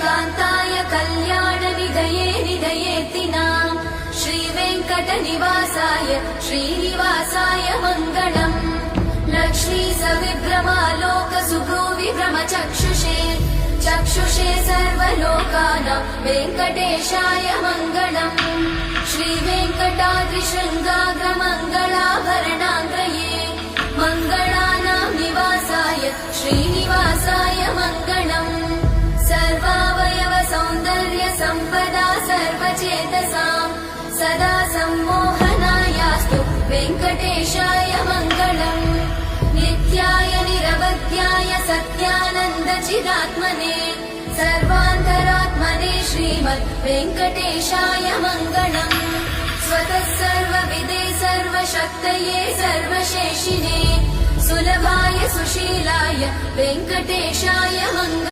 कान्ताय कल्याणनिधये निधयेतिनाम् श्रीवेङ्कटनिवासाय श्रीनिवासाय मङ्गलम् लक्ष्मी सविभ्रमालोकसुभ्रूविभ्रमचक्षुषे चक्षुषे सर्वलोकानां वेङ्कटेशाय मङ्गलम् श्रीवेङ्कटाद्रिशृङ्गाग्रमङ्गलाभरणाङ्गये मङ्गलानां निवासाय श्रीनिवासाय मङ्गलम् सर्वावयव सौन्दर्य सम्पदा सर्वचेतसां सदा सम्मोहनायास्तु वेङ्कटेशाय मङ्गलम् नित्याय निरवध्याय सत्यानन्दचिदात्मने सर्वान्तरात्मने श्रीमद् वेङ्कटेशाय मङ्गलम् स्वतः सर्वविदे सर्वशक्तये सर्वशेषिने सुलभाय सुशीलाय वेङ्कटेशाय मङ्गलम्।